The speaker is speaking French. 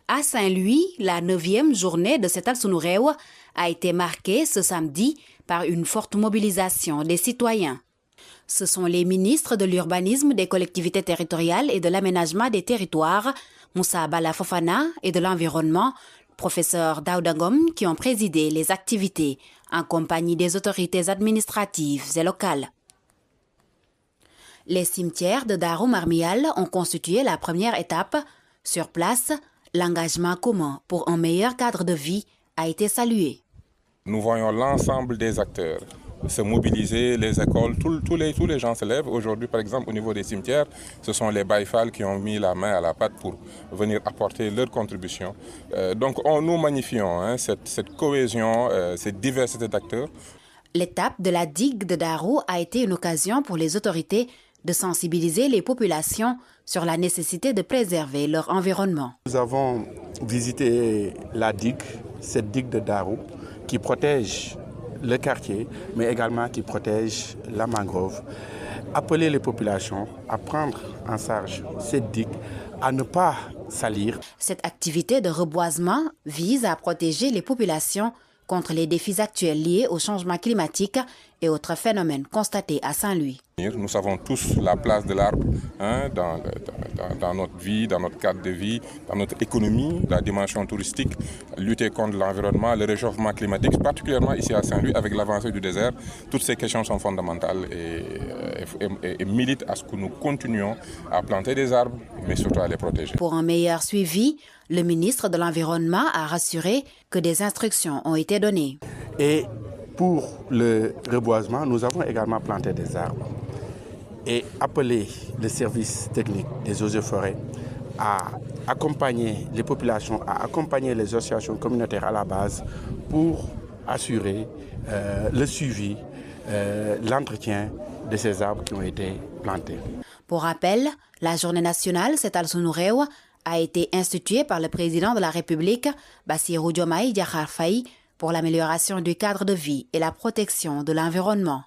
À Saint-Louis, la 9e journée de Setal Sunu Réew a été marquée ce samedi par une forte mobilisation des citoyens. Ce sont les ministres de l'urbanisme, des collectivités territoriales et de l'aménagement des territoires, Moussa Bala Fofana, et de l'environnement, professeur Daouda Ngom, qui ont présidé les activités en compagnie des autorités administratives et locales. Les cimetières de Darou Marmial ont constitué la première étape. Sur place, l'engagement commun pour un meilleur cadre de vie a été salué. Nous voyons l'ensemble des acteurs se mobiliser, les écoles, tous les gens se lèvent. Aujourd'hui, par exemple, au niveau des cimetières, ce sont les Baïfal qui ont mis la main à la pâte pour venir apporter leur contribution. Donc, nous magnifions cette cohésion, cette diversité d'acteurs. L'étape de la digue de Darou a été une occasion pour les autorités de sensibiliser les populations sur la nécessité de préserver leur environnement. Nous avons visité la digue, cette digue de Darou, qui protège le quartier, mais également qui protège la mangrove. Appeler les populations à prendre en charge cette digue, à ne pas salir. Cette activité de reboisement vise à protéger les populations contre les défis actuels liés au changement climatique et autres phénomènes constatés à Saint-Louis. Nous savons tous la place de l'arbre dans notre vie, dans notre cadre de vie, dans notre économie, la dimension touristique, lutter contre l'environnement, le réchauffement climatique, particulièrement ici à Saint-Louis avec l'avancée du désert. Toutes ces questions sont fondamentales et militent à ce que nous continuions à planter des arbres, mais surtout à les protéger. Pour un meilleur suivi, le ministre de l'Environnement a rassuré que des instructions ont été données. Et pour le reboisement, nous avons également planté des arbres et appelé les services techniques des eaux et forêts à accompagner les populations, à accompagner les associations communautaires à la base pour assurer le suivi, l'entretien de ces arbres qui ont été plantés. Pour rappel, la journée nationale Setal Sunu Réew a été instituée par le président de la République, Bassirou Diomaye Diakhar Faye, pour l'amélioration du cadre de vie et la protection de l'environnement.